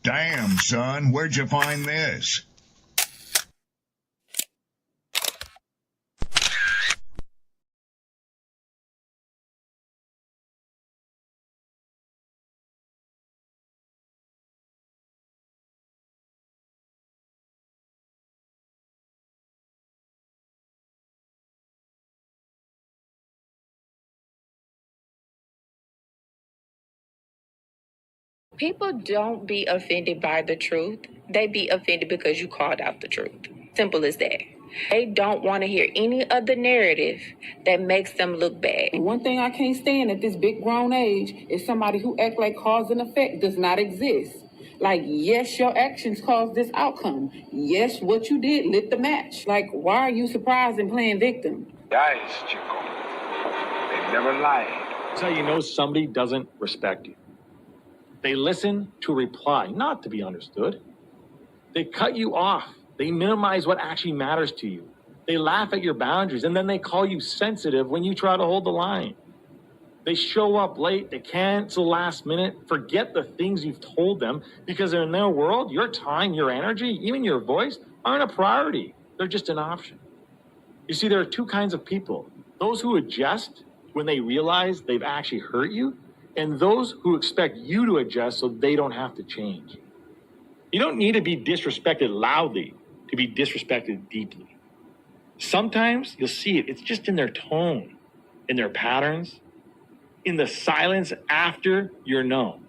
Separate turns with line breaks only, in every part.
Damn, son, where'd you find this?
People don't be offended by the truth. They be offended because you called out the truth. Simple as that. They don't want to hear any other narrative that makes them look bad.
One thing I can't stand at this big grown age is somebody who act like cause and effect does not exist. Like, yes, your actions caused this outcome. Yes, what you did lit the match. Like, why are you surprised and playing victim?
Guys, Chico, they never lied.
That's how you know somebody doesn't respect you. They listen to reply, not to be understood. They cut you off. They minimize what actually matters to you. They laugh at your boundaries, and then they call you sensitive when you try to hold the line. They show up late. They cancel last minute, forget the things you've told them, because in their world, your time, your energy, even your voice aren't a priority. They're just an option. You see, there are two kinds of people. Those who adjust when they realize they've actually hurt you, and those who expect you to adjust so they don't have to change. You don't need to be disrespected loudly to be disrespected deeply. Sometimes you'll see it. It's just in their tone, in their patterns, in the silence after you're known.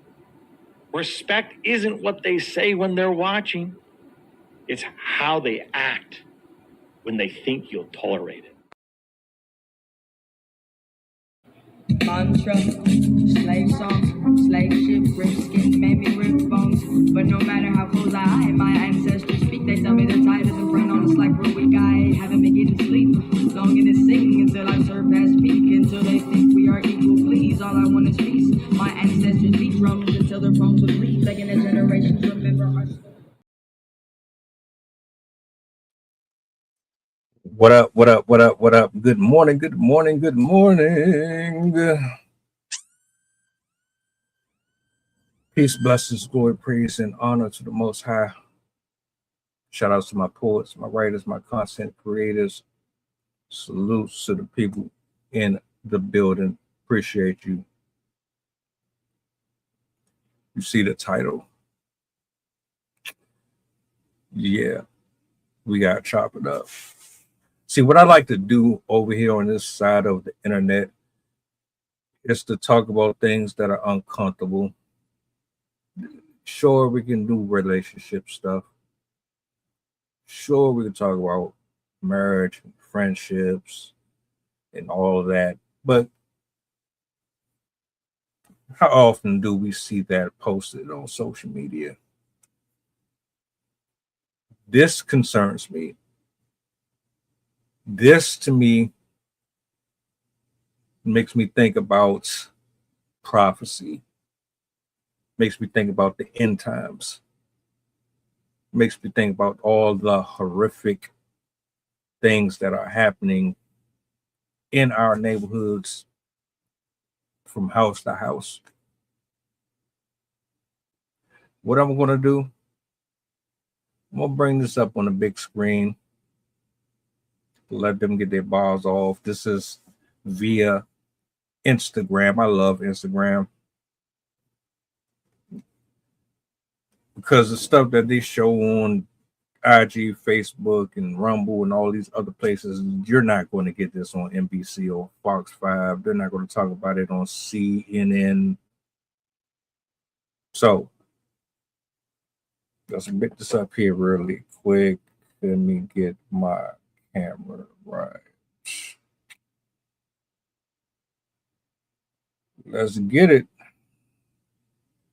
Respect isn't what they say when they're watching. It's how they act when they think you'll tolerate it.
Mantra, slave song, slave ship, brisket, made me rip bones. But no matter how close I am, my ancestors speak. They tell me they're tired as a friend on a slack for a week. I haven't been getting sleep. Long in this sing until I surpass peak. Until they think we are equal, please. All I want is peace. My ancestors beat drums until their bones would bleed. Begging the generations remember our story.
What up, what up, what up, what up? Good morning, good morning, good morning. Peace, blessings, glory, praise, and honor to the Most High. Shout outs to my poets, my writers, my content creators. Salutes to the people in the building. Appreciate you. You see the title. Yeah, we got to chop it up. See, what I like to do over here on this side of the internet is to talk about things that are uncomfortable. Sure, we can do relationship stuff. Sure, we can talk about marriage and friendships and all of that. But how often do we see that posted on social media? This concerns me. This, to me, makes me think about prophecy. Makes me think about the end times. Makes me think about all the horrific things that are happening in our neighborhoods from house to house. What I'm going to do, I'm going to bring this up on the big screen. Let them get their balls off. This is via Instagram. I love Instagram because the stuff that they show on IG, Facebook, and Rumble and all these other places, you're not going to get this on NBC or Fox 5. They're not going to talk about it on CNN. So let's pick this up here really quick. Let me get my camera right. Let's get it.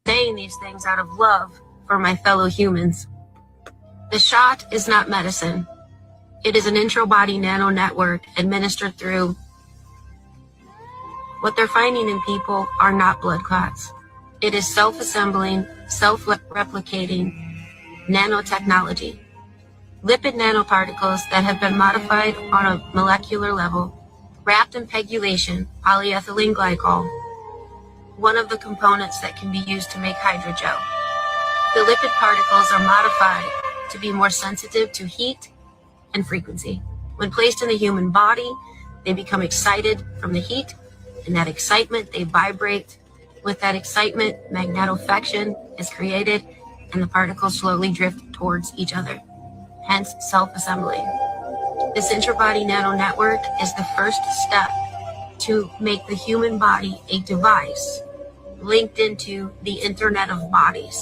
Saying these things out of love for my fellow humans. The shot is not medicine. It is an intro-body nano network administered through. What they're finding in people are not blood clots. It is self-assembling, self-replicating nanotechnology. Lipid nanoparticles that have been modified on a molecular level, wrapped in pegylation, polyethylene glycol, one of the components that can be used to make hydrogel. The lipid particles are modified to be more sensitive to heat and frequency. When placed in the human body, they become excited from the heat. In that excitement, they vibrate. With that excitement, magnetofection is created, and the particles slowly drift towards each other, hence self-assembling. This intrabody nano network is the first step to make the human body a device linked into the Internet of Bodies.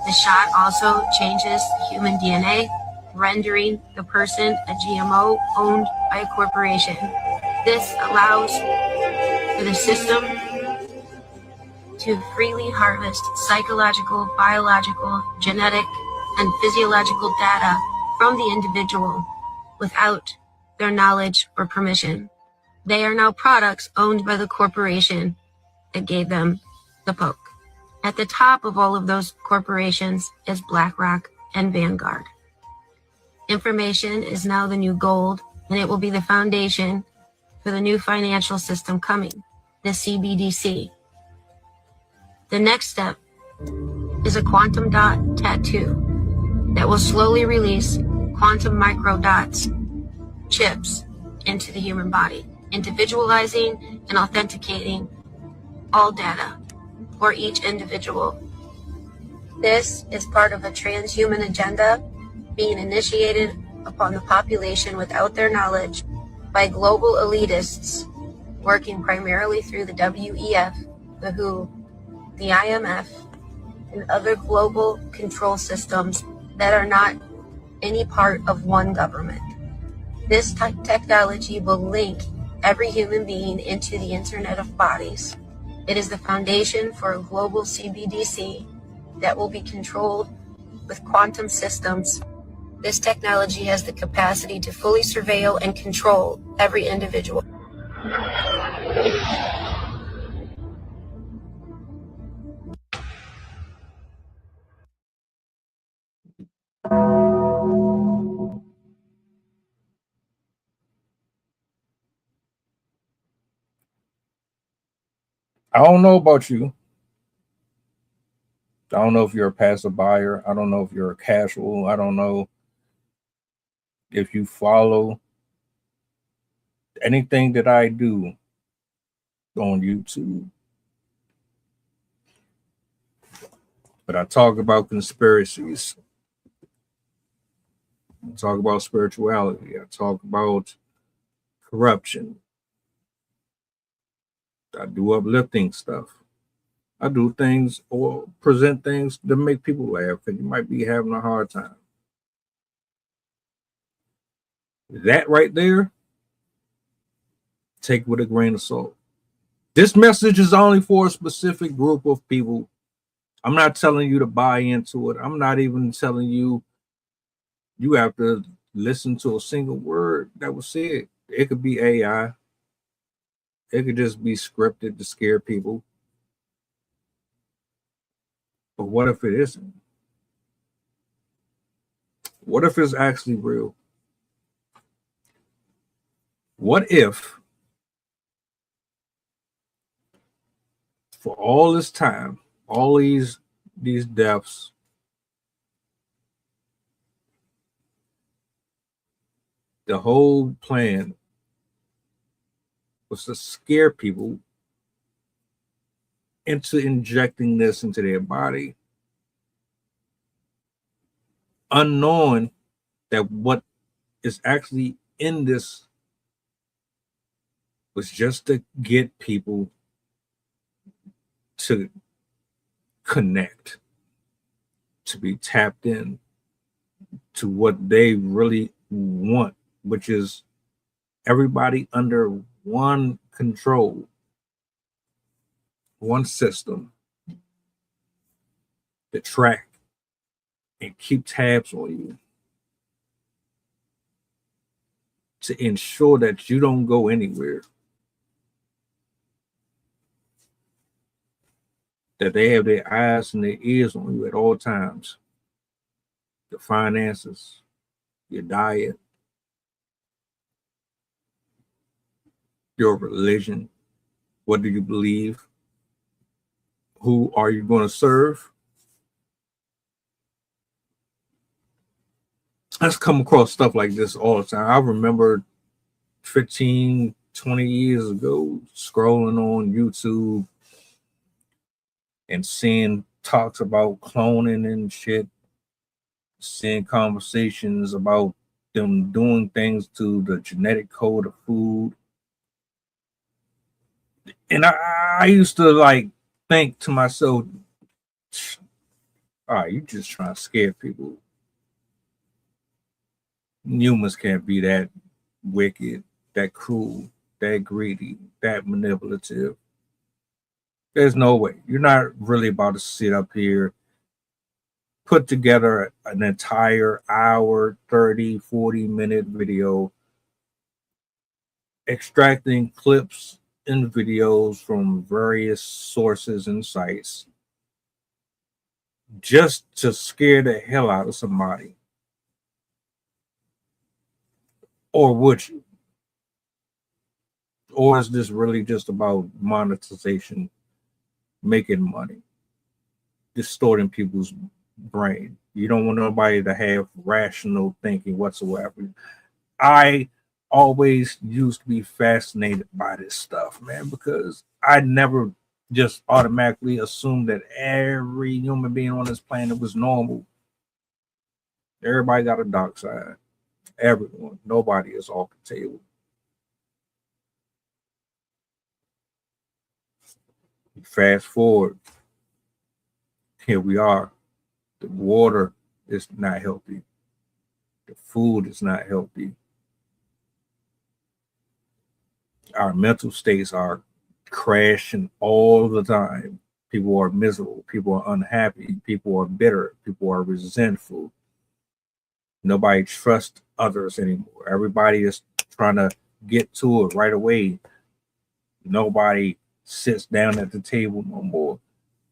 The shot also changes human DNA, rendering the person a GMO owned by a corporation. This allows for the system to freely harvest psychological, biological, genetic, and physiological data from the individual without their knowledge or permission. They are now products owned by the corporation that gave them the poke. At the top of all of those corporations is BlackRock and Vanguard. Information is now the new gold, and it will be the foundation for the new financial system coming, the CBDC. The next step is a quantum dot tattoo that will slowly release quantum microdots, chips, into the human body, individualizing and authenticating all data for each individual. This is part of a transhuman agenda being initiated upon the population without their knowledge by global elitists working primarily through the WEF, the WHO, the IMF, and other global control systems that are not any part of one government. This technology will link every human being into the Internet of Bodies. It is the foundation for a global CBDC that will be controlled with quantum systems. This technology has the capacity to fully surveil and control every individual.
I don't know about you. I don't know if you're a passive buyer. I don't know if you're a casual. I don't know if you follow anything that I do on YouTube. But I talk about conspiracies. I talk about spirituality. I talk about corruption. I do uplifting stuff. I do things or present things to make people laugh, and you might be having a hard time. That right there, take with a grain of salt. This message is only for a specific group of people. I'm not telling you to buy into it. I'm not even telling you you have to listen to a single word that was said. It could be AI. It could just be scripted to scare people. But what if it isn't? What if it's actually real? What if for all this time, all these deaths, the whole plan was to scare people into injecting this into their body, unknowing that what is actually in this was just to get people to connect, to be tapped in to what they really want, which is everybody under one control, one system to track and keep tabs on you, to ensure that you don't go anywhere, that they have their eyes and their ears on you at all times. The finances, your diet, your religion, what do you believe? Who are you going to serve? Let's come across stuff like this all the time. I remember 15, 20 years ago scrolling on YouTube and seeing talks about cloning and shit, seeing conversations about them doing things to the genetic code of food. And I used to like think to myself, all right, you just trying to scare people. Humans can't be that wicked, that cruel, that greedy, that manipulative. There's no way. You're not really about to sit up here, put together an entire hour, 30, 40-minute video, extracting clips and videos from various sources and sites just to scare the hell out of somebody. Or would you? Or is this really just about monetization, making money, distorting people's brain? You don't want nobody to have rational thinking whatsoever. I always used to be fascinated by this stuff, man, because I never just automatically assumed that every human being on this planet was normal. Everybody got a dark side. Everyone. Nobody is off the table. Fast forward, here we are. The water is not healthy. The food is not healthy. Our mental states are crashing all the time. People are miserable. People are unhappy. People are bitter. People are resentful. Nobody trusts others anymore. Everybody is trying to get to it right away. Nobody sits down at the table no more.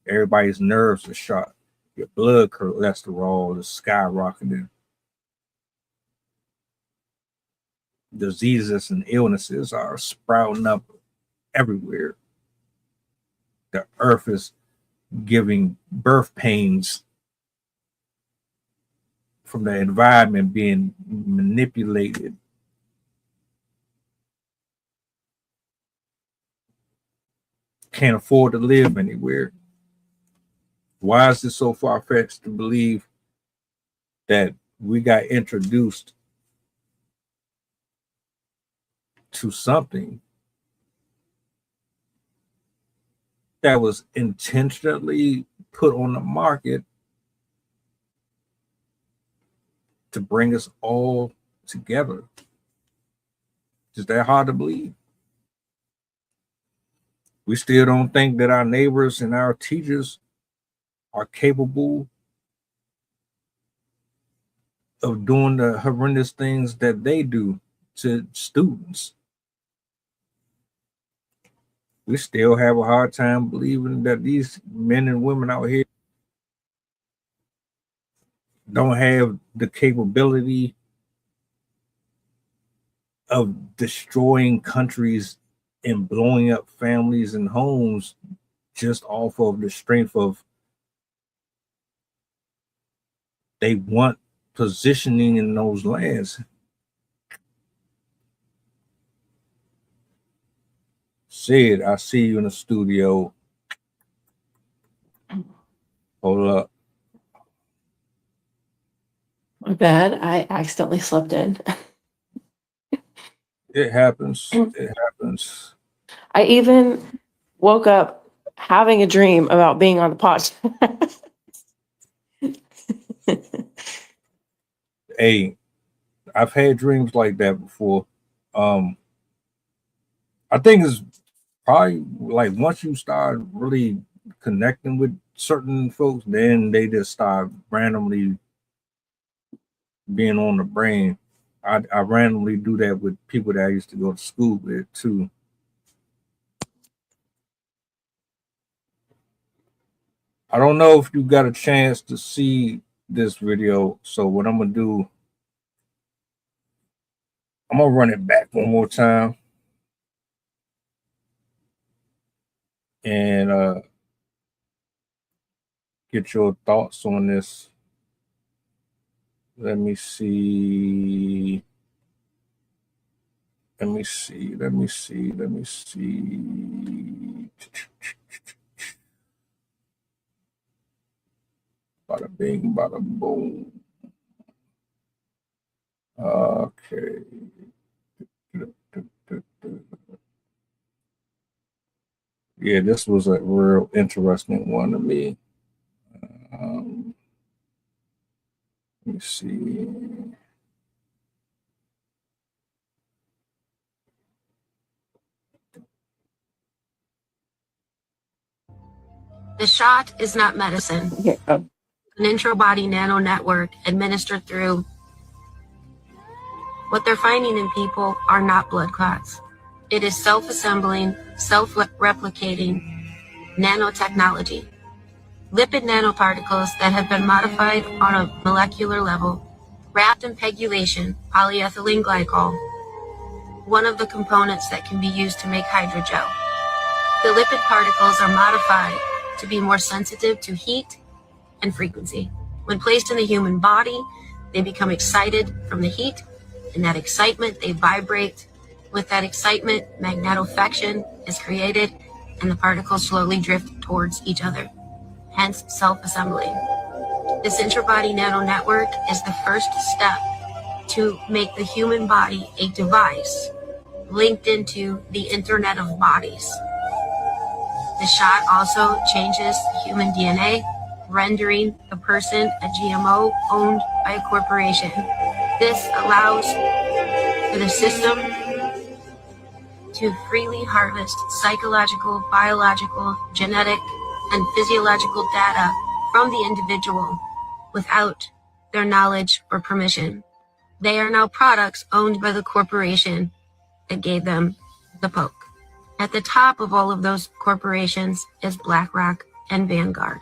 Everybody's nerves are shot. Your blood cholesterol is skyrocketing. Diseases and illnesses are sprouting up everywhere. The earth is giving birth pains from the environment being manipulated. Can't afford to live anywhere. Why is it so far-fetched to believe that we got introduced to something that was intentionally put on the market to bring us all together? Is that hard to believe? We still don't think that our neighbors and our teachers are capable of doing the horrendous things that they do to students. We still have a hard time believing that these men and women out here don't have the capability of destroying countries and blowing up families and homes just off of the strength of they want positioning in those lands. Sid, I see you in the studio. Hold up.
My bad. I accidentally slept in.
It happens. It happens.
I even woke up having a dream about being on the podcast.
Hey, I've had dreams like that before. I think it's probably like once you start really connecting with certain folks, then they just start randomly being on the brain. I randomly do that with people that I used to go to school with too. I don't know if you got a chance to see this video. So what I'm gonna do, I'm gonna run it back one more time and get your thoughts on this. Let me see. Bada bing, bada boom. Okay. Yeah, this was a real interesting one to me. Let me see.
The shot is not medicine.
Yeah.
An intra-body nano network administered through. What they're finding in people are not blood clots. It is self-assembling, self-replicating nanotechnology. Lipid nanoparticles that have been modified on a molecular level, wrapped in pegylation, polyethylene glycol, one of the components that can be used to make hydrogel. The lipid particles are modified to be more sensitive to heat and frequency. When placed in the human body, they become excited from the heat. In that excitement, they vibrate. With that excitement, magnetofection is created, and the particles slowly drift towards each other, hence self-assembling. This intrabody nano network is the first step to make the human body a device linked into the Internet of Bodies. The shot also changes human DNA, rendering the person a GMO owned by a corporation. This allows for the system to freely harvest psychological, biological, genetic, and physiological data from the individual without their knowledge or permission. They are now products owned by the corporation that gave them the poke. At the top of all of those corporations is BlackRock and Vanguard.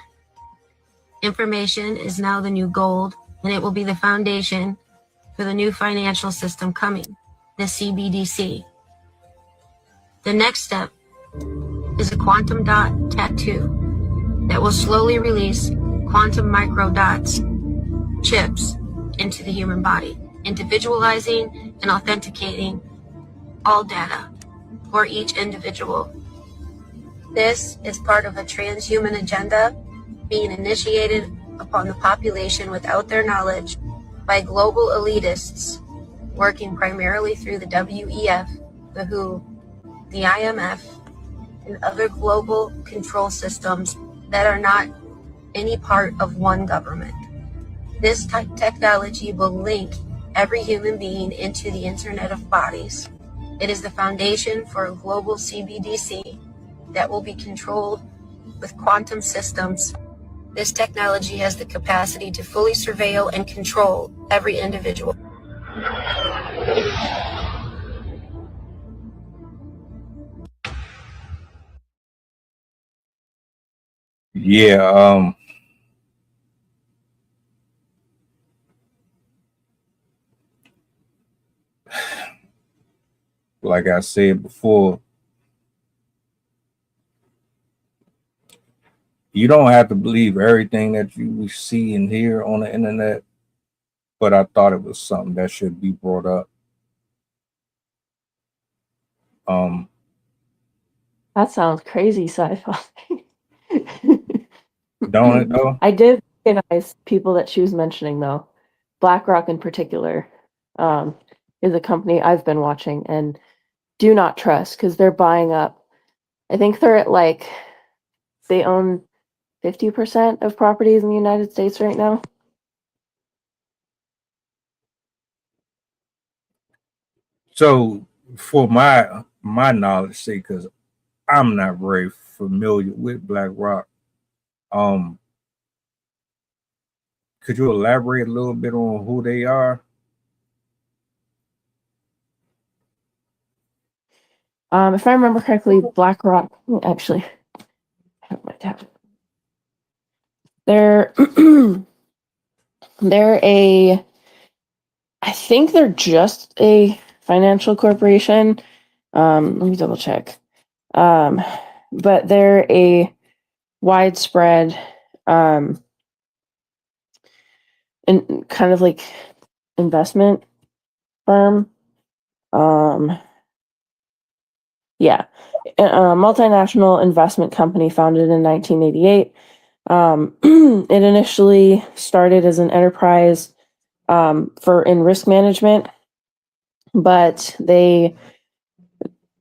Information is now the new gold, and it will be the foundation for the new financial system coming, the CBDC. The next step is a quantum dot tattoo that will slowly release quantum microdots, chips, into the human body, individualizing and authenticating all data for each individual. This is part of a transhuman agenda being initiated upon the population without their knowledge by global elitists working primarily through the WEF, the WHO, the IMF, and other global control systems that are not any part of one government. This technology will link every human being into the Internet of Bodies. It is the foundation for a global CBDC that will be controlled with quantum systems. This technology has the capacity to fully surveil and control every individual.
Yeah, like I said before, you don't have to believe everything that you see and hear on the internet, but I thought it was something that should be brought up.
That sounds crazy sci-fi.
Don't it though?
I did recognize people that she was mentioning though. BlackRock in particular is a company I've been watching and do not trust because they're buying up. I think they're at like they own 50% of properties in the United States right now.
So for my knowledge sake, because I'm not very familiar with BlackRock, could you elaborate a little bit on who they are?
If I remember correctly, BlackRock actually I have my tab. They're they're a I think they're just a financial corporation. Let me double check. But they're a widespread kind of like investment firm. Yeah, a multinational investment company founded in 1988. It initially started as an enterprise in risk management, but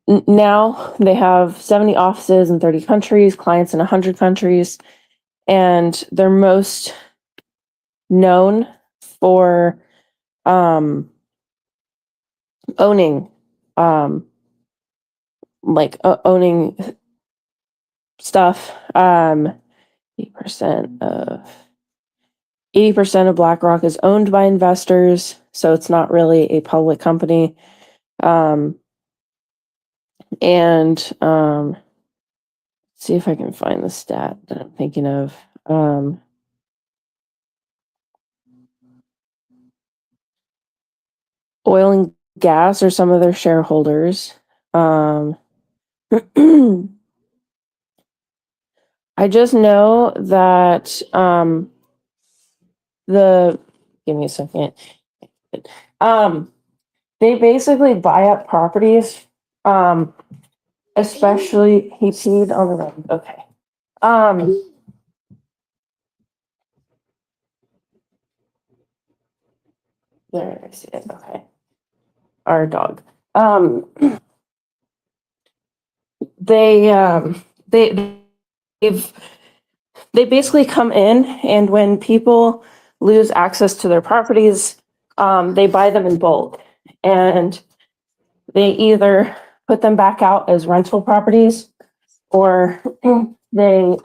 now they have 70 offices in 30 countries, clients in 100 countries, and they're most known for owning owning stuff. 80% of 80% of BlackRock is owned by investors, so it's not really a public company. See if I can find the stat that I'm thinking of. Oil and gas are some of their shareholders. I just know that give me a second. They basically buy up properties, especially he peed on the road. Okay. There, I see it. Okay. Our dog. They've they basically come in, and when people lose access to their properties, they buy them in bulk, and they either put them back out as rental properties, or they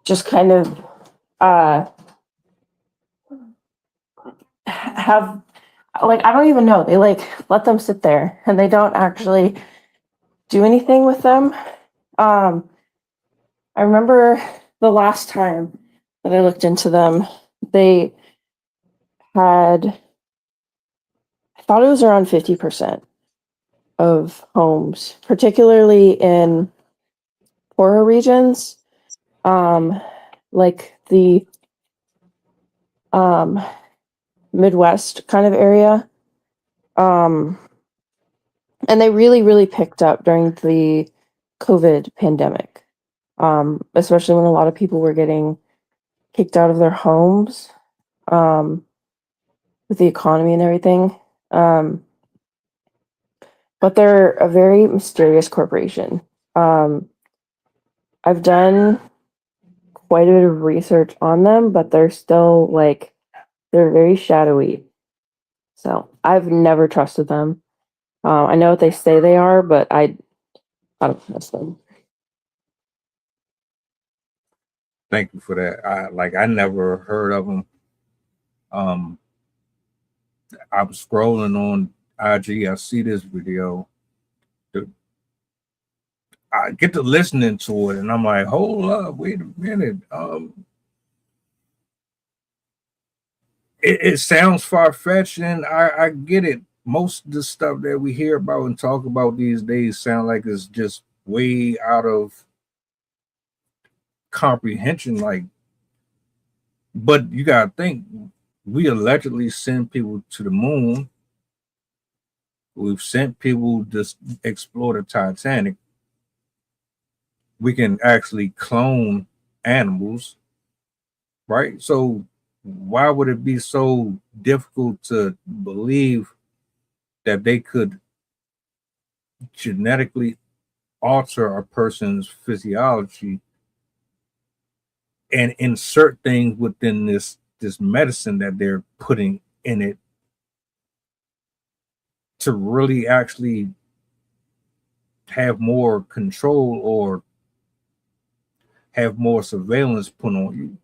just kind of have, like, I don't even know, they like let them sit there and they don't actually do anything with them. I remember the last time that I looked into them, they had, I thought it was around 50% of homes, particularly in poorer regions, like the Midwest kind of area. And they really, really picked up during the COVID pandemic, especially when a lot of people were getting kicked out of their homes with the economy and everything. But they're a very mysterious corporation. I've done quite a bit of research on them, but they're still they're very shadowy. So I've never trusted them. I know what they say they are, but I don't trust them.
Thank you for that. I never heard of them. I was scrolling on IG. I see this video. I get to listening to it, and I'm like, hold up, wait a minute. It sounds far-fetched, and I get it. Most of the stuff that we hear about and talk about these days sound like it's just way out of comprehension. But you gotta think, we allegedly send people to the moon. We've sent people to explore the Titanic. We can actually clone animals, right? So why would it be so difficult to believe that they could genetically alter a person's physiology and insert things within this medicine that they're putting in it to really actually have more control or have more surveillance put on you?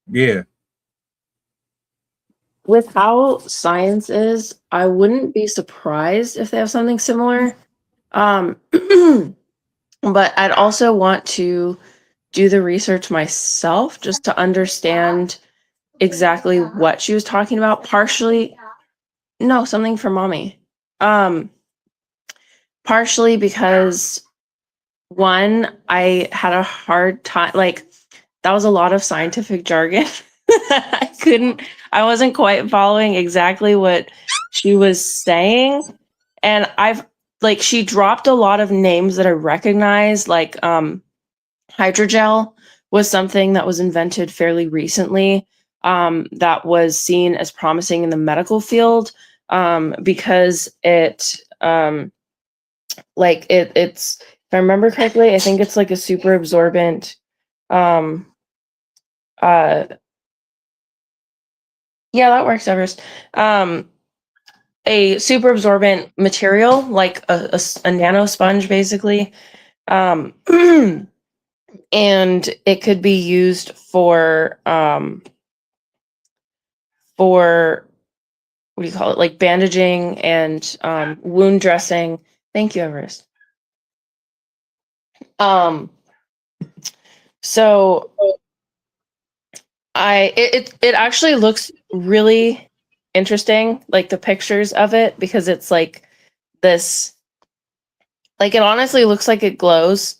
Yeah.
With how science is, I wouldn't be surprised if they have something similar. But I'd also want to do the research myself just to understand exactly what she was talking about. Partially, No, something for mommy. Partially because one, I had a hard time, like, that was a lot of scientific jargon. I wasn't quite following exactly what she was saying. And she dropped a lot of names that I recognize, like, hydrogel was something that was invented fairly recently, that was seen as promising in the medical field, because it's, if I remember correctly, I think it's like a super absorbent, yeah, that works, Everest. A super absorbent material, like a nano sponge, basically. And it could be used for what do you call it, like bandaging and wound dressing. Thank you, Everest. So it actually looks really interesting, like the pictures of it, because it's like this, like, it honestly looks like it glows,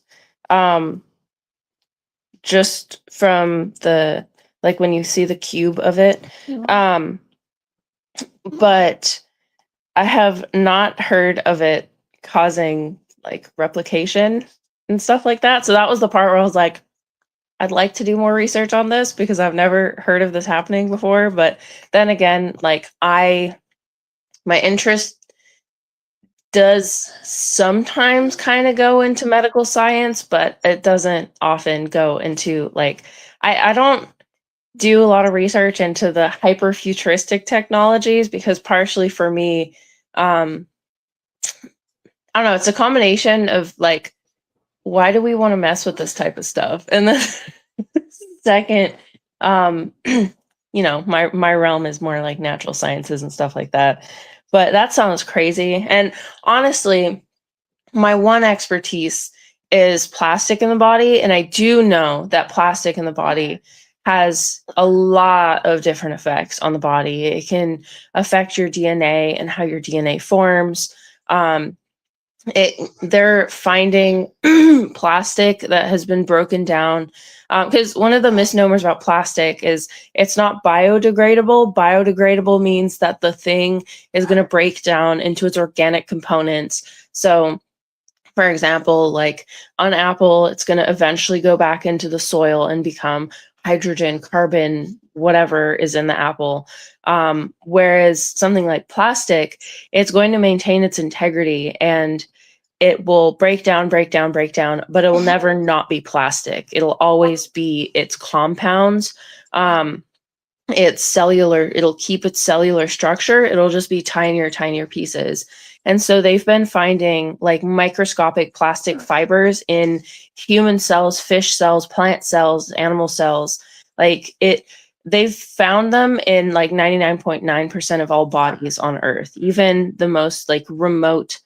just from the, like, when you see the cube of it. But I have not heard of it causing like replication and stuff like that. So that was the part where I was like, I'd like to do more research on this because I've never heard of this happening before. But then again, like, my interest does sometimes kind of go into medical science, but it doesn't often go into, like, I don't do a lot of research into the hyper futuristic technologies because partially for me, I don't know, it's a combination of like, why do we want to mess with this type of stuff? And then second, my realm is more like natural sciences and stuff like that. But that sounds crazy. And honestly, my one expertise is plastic in the body. And I do know that plastic in the body has a lot of different effects on the body. It can affect your DNA and how your DNA forms. They're finding plastic that has been broken down, because one of the misnomers about plastic is it's not biodegradable. Biodegradable means that the thing is going to break down into its organic components. So, for example, like on apple, it's going to eventually go back into the soil and become hydrogen, carbon, whatever is in the apple. Whereas something like plastic, it's going to maintain its integrity and it will break down, but it will never not be plastic. It'll always be its compounds. Its cellular, it'll keep its cellular structure. It'll just be tinier pieces. And so they've been finding like microscopic plastic fibers in human cells, fish cells, plant cells, animal cells. They've found them in like 99.9% of all bodies on Earth, even the most like remote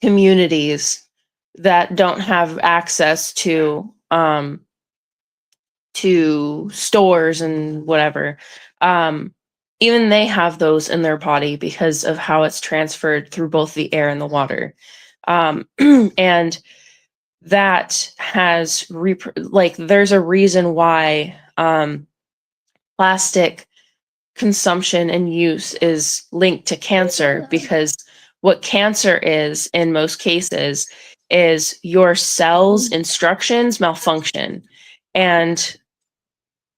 communities that don't have access to stores and whatever. Even they have those in their body because of how it's transferred through both the air and the water. And that has there's a reason why plastic consumption and use is linked to cancer, because what cancer is in most cases is your cells' instructions malfunction, and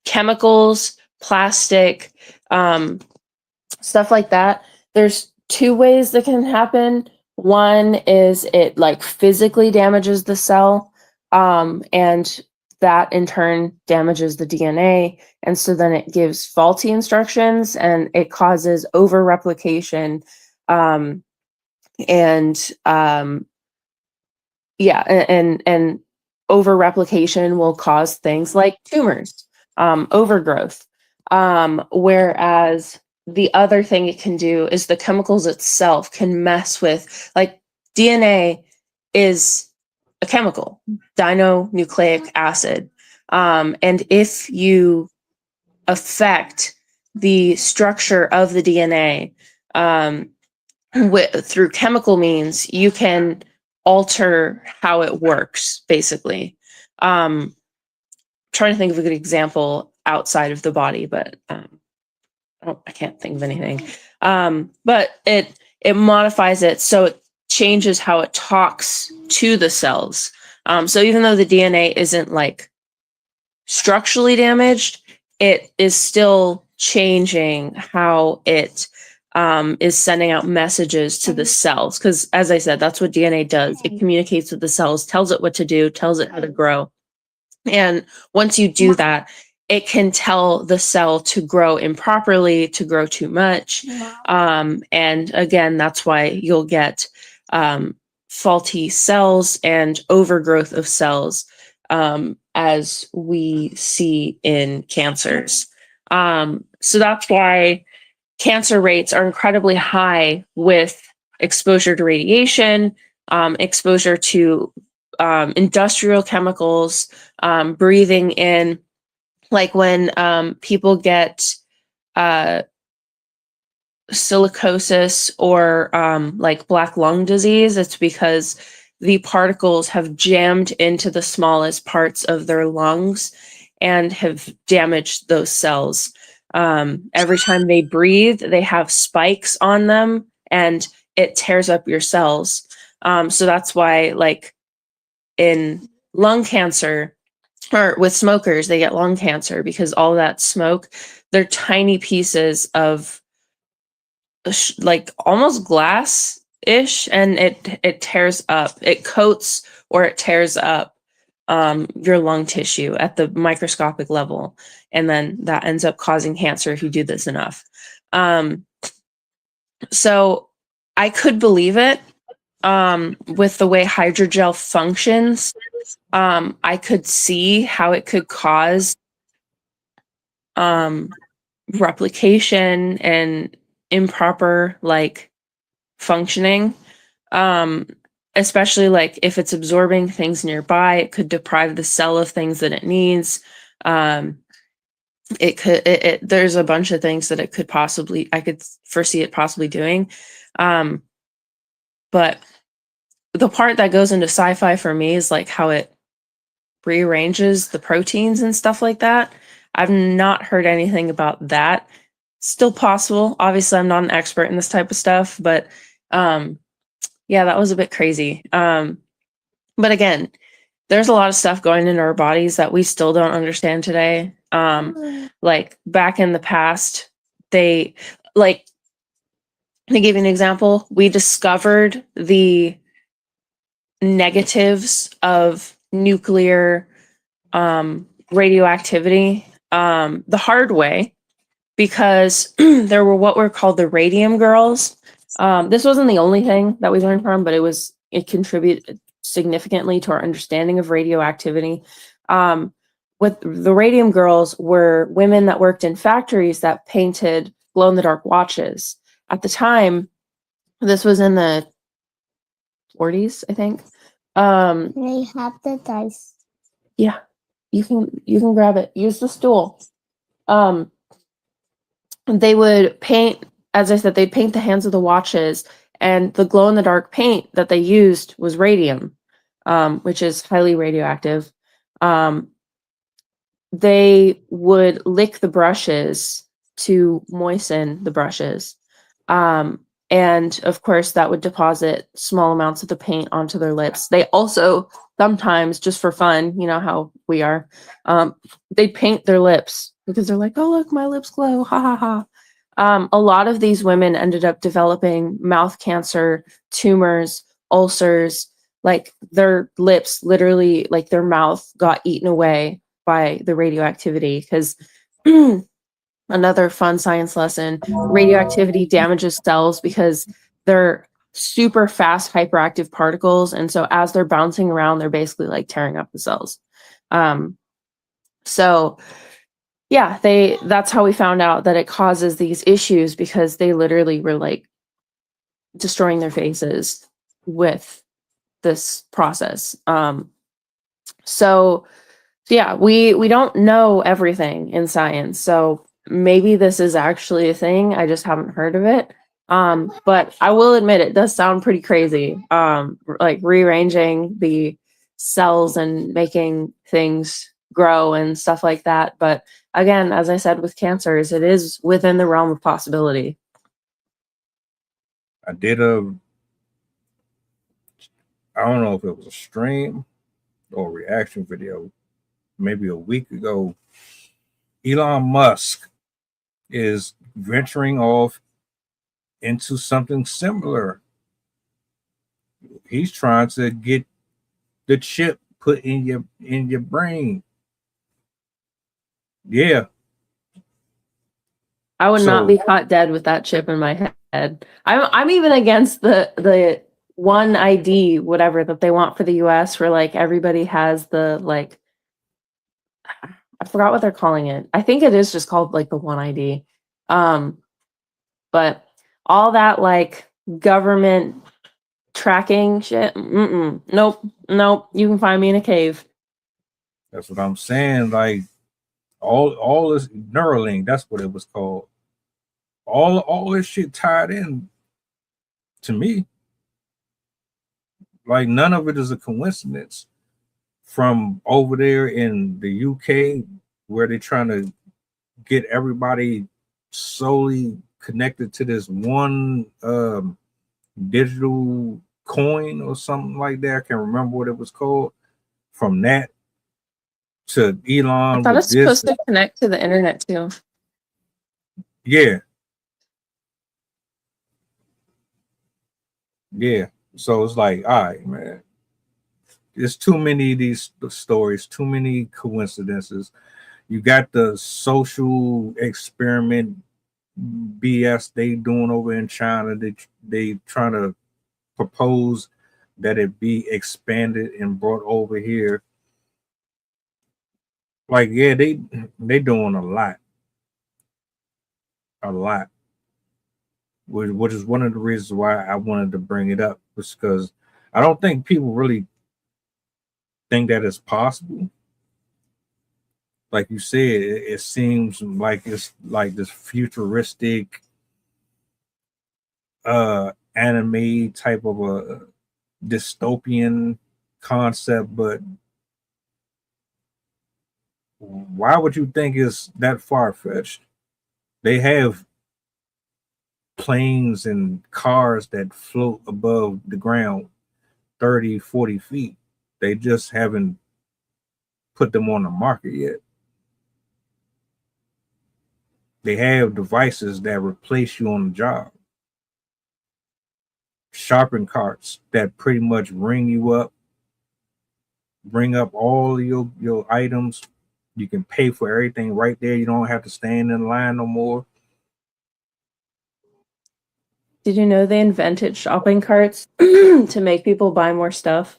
chemicals, plastic, stuff like that. There's two ways that can happen. One is it like physically damages the cell, and that in turn damages the DNA. And so then it gives faulty instructions and it causes over replication. And over replication will cause things like tumors, overgrowth. Whereas the other thing it can do is the chemicals itself can mess with, like, DNA is a chemical, dinucleic acid. And if you affect the structure of the DNA through chemical means, you can alter how it works, basically. Trying to think of a good example outside of the body, but I can't think of anything. But it modifies it so it changes how it talks to the cells. So even though the DNA isn't like structurally damaged, it is still changing how it is sending out messages to the cells. Because as I said, that's what DNA does. It communicates with the cells, tells it what to do, tells it how to grow. And once you do that, it can tell the cell to grow improperly, to grow too much. And again, that's why you'll get faulty cells and overgrowth of cells, as we see in cancers. So that's why cancer rates are incredibly high with exposure to radiation, exposure to industrial chemicals, breathing in, like when people get silicosis or like black lung disease, it's because the particles have jammed into the smallest parts of their lungs and have damaged those cells. Every time they breathe, they have spikes on them and it tears up your cells. So that's why, like, in lung cancer, or with smokers, they get lung cancer because all that smoke, they're tiny pieces of like almost glass-ish, and it tears up, it coats or it tears up your lung tissue at the microscopic level, and then that ends up causing cancer if you do this enough. So I could believe it with the way hydrogel functions. I could see how it could cause replication and improper like functioning, especially like if it's absorbing things nearby, it could deprive the cell of things that it needs. There's a bunch of things that it could possibly, I could foresee it possibly doing. But the part that goes into sci-fi for me is like how it rearranges the proteins and stuff like that. I've not heard anything about that. Still possible. Obviously, I'm not an expert in this type of stuff, but yeah, that was a bit crazy. But again, there's a lot of stuff going into our bodies that we still don't understand today. Like back in the past, they give you an example. We discovered the negatives of nuclear radioactivity the hard way, because there were what were called the radium girls. This wasn't the only thing that we learned from, but it contributed significantly to our understanding of radioactivity. With the radium girls were women that worked in factories that painted glow-in-the-dark watches. At the time, this was in the 40s, I think.
They have the dice.
Yeah, you can grab it. Use the stool. They would paint, as I said, they'd paint the hands of the watches, and the glow-in-the-dark paint that they used was radium, which is highly radioactive. They would lick the brushes to moisten the brushes. And of course, that would deposit small amounts of the paint onto their lips. They also sometimes, just for fun, you know how we are, they'd paint their lips because they're like, oh, look, my lips glow, ha ha ha. A lot of these women ended up developing mouth cancer, tumors, ulcers, like their lips literally, like their mouth got eaten away by the radioactivity. Because another fun science lesson, radioactivity damages cells because they're super fast hyperactive particles, and so as they're bouncing around, they're basically like tearing up the cells. So yeah, that's how we found out that it causes these issues, because they literally were like destroying their faces with this process. So yeah, we don't know everything in science. So maybe this is actually a thing. I just haven't heard of it. But I will admit it does sound pretty crazy. Like rearranging the cells and making things grow and stuff like that. But again, as I said with cancers, it is within the realm of possibility.
I did I don't know if it was a stream or a reaction video, maybe a week ago. Elon Musk is venturing off into something similar. He's trying to get the chip put in your brain. Yeah.
I would not
So
be caught dead with that chip in my head. I'm even against the one ID whatever that they want for the US, where like everybody has the like, I forgot what they're calling it. I think it is just called like the one ID. But all that like government tracking shit, nope. You can find me in a cave.
that's what I'm saying. Like all this Neuralink, that's what it was called. All this shit tied in to me. Like none of it is a coincidence. From over there in the UK, where they're trying to get everybody solely connected to this one digital coin or something like that. I can't remember what it was called. From that to
I
Elon
thought
with
it's
this,
supposed to connect to the internet too.
yeah. So it's like, all right, man. There's too many of these stories, too many coincidences. You got the social experiment BS they doing over in China. They trying to propose that it be expanded and brought over here. Like, yeah, they doing a lot, which is one of the reasons why I wanted to bring it up, was because I don't think people really think that it's possible. Like you said, it seems like it's like this futuristic anime type of a dystopian concept, but why would you think it's that far-fetched? They have planes and cars that float above the ground 30, 40 feet. They just haven't put them on the market yet. They have devices that replace you on the job. Shopping carts that pretty much bring up all your items. You can pay for everything right there. You don't have to stand in line no more.
Did you know they invented shopping carts to make people buy more stuff?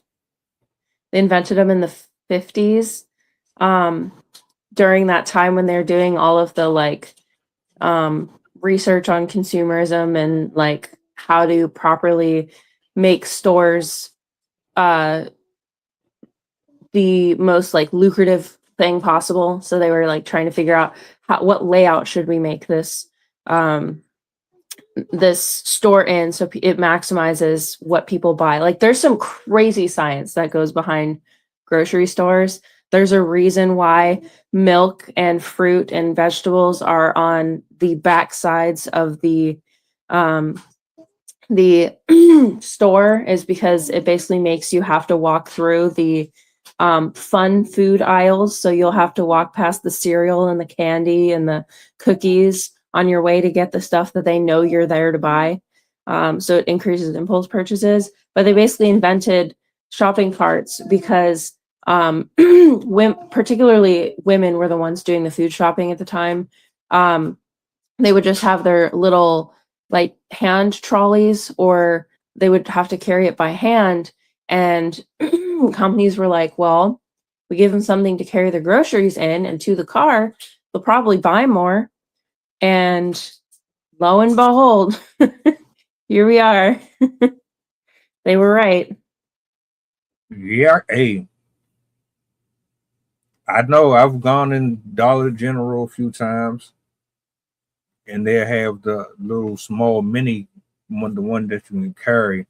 They invented them in the 50s, during that time when they're doing all of the like research on consumerism and like how to properly make stores the most like lucrative thing possible. So they were like trying to figure out what layout should we make this store in so it maximizes what people buy. Like there's some crazy science that goes behind grocery stores. There's a reason why milk and fruit and vegetables are on the back sides of the store, is because it basically makes you have to walk through the fun food aisles. So you'll have to walk past the cereal and the candy and the cookies on your way to get the stuff that they know you're there to buy. So it increases impulse purchases. But they basically invented shopping carts because particularly women were the ones doing the food shopping at the time. They would just have their little like hand trolleys, or they would have to carry it by hand. And companies were like, well, we give them something to carry their groceries in and to the car, they'll probably buy more. And lo and behold, here we are. They were right.
Yeah, hey, I know I've gone in Dollar General a few times. and they have the little small mini one, the one that you can carry.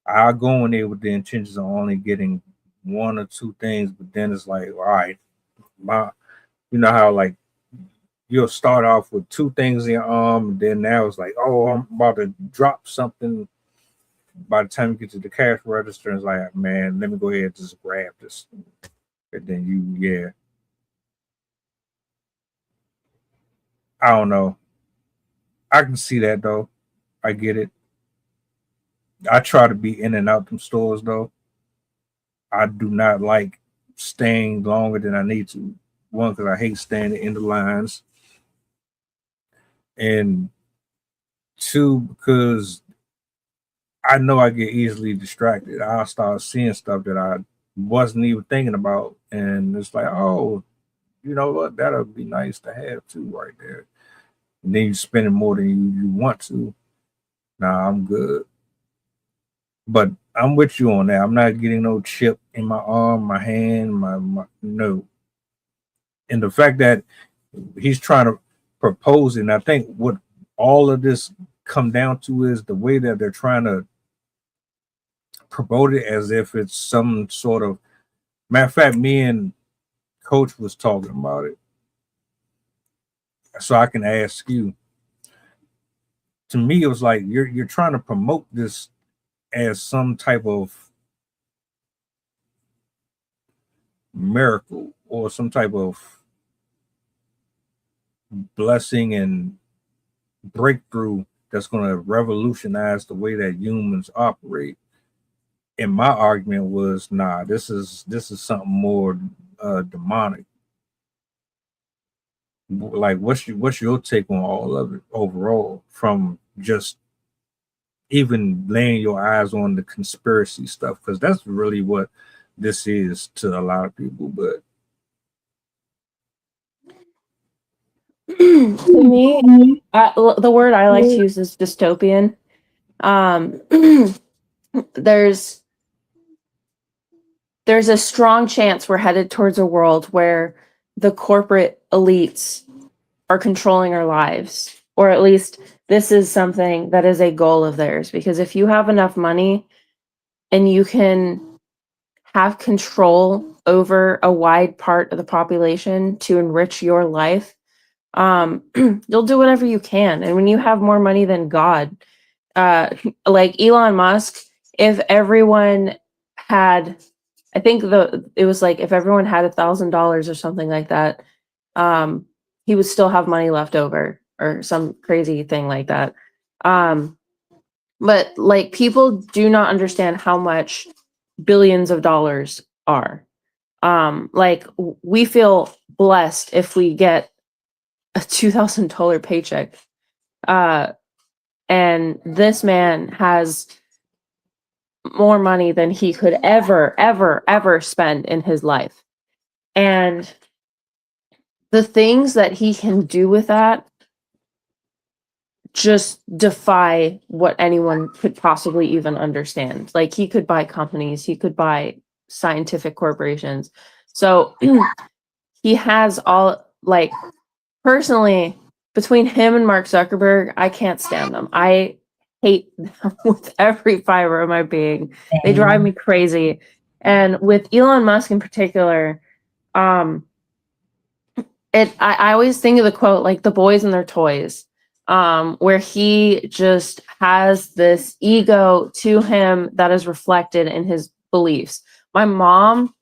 I go in there with the intentions of only getting one or two things, but then it's like, all right, you know how like you'll start off with two things in your arm, and then now it's like, oh, I'm about to drop something. By the time you get to the cash register, it's like, man, let me go ahead and just grab this. And then I don't know. I can see that though. I get it. I try to be in and out them stores though. I do not like staying longer than I need to. One, because I hate standing in the lines, and two, because I know I get easily distracted. I'll start seeing stuff that I wasn't even thinking about, and it's like, oh, you know what? That'll be nice to have too, right there. And then you spending more than you want to. Nah, I'm good. But I'm with you on that. I'm not getting no chip in my arm, my hand, my no. And the fact that he's trying to propose, and I think what all of this come down to is the way that they're trying to promote it as if it's some sort of matter of fact. Me and Coach was talking about it, so I can ask you. To me, it was like you're trying to promote this as some type of miracle or some type of blessing and breakthrough that's going to revolutionize the way that humans operate. And my argument was, nah, this is something more demonic. Like, what's your take on all of it overall, from just even laying your eyes on the conspiracy stuff, because that's really what this is to a lot of people. But
to me, the word I like to use is dystopian. There's a strong chance we're headed towards a world where the corporate elites are controlling our lives, or at least this is something that is a goal of theirs. Because if you have enough money and you can have control over a wide part of the population to enrich your life, you'll do whatever you can. And when you have more money than God, like Elon Musk, if everyone had, I think it was like if everyone had $1,000 or something like that, he would still have money left over, or some crazy thing like that. But like, people do not understand how much billions of dollars are. Like, we feel blessed if we get a $2,000 paycheck. And this man has more money than he could ever spend in his life. And the things that he can do with that just defy what anyone could possibly even understand. Like, he could buy companies, he could buy scientific corporations. So he has all, like, personally, between him and Mark Zuckerberg, I can't stand them. I hate them with every fiber of my being. They drive me crazy. And with Elon Musk in particular, I always think of the quote, like, the boys and their toys, where he just has this ego to him that is reflected in his beliefs. My mom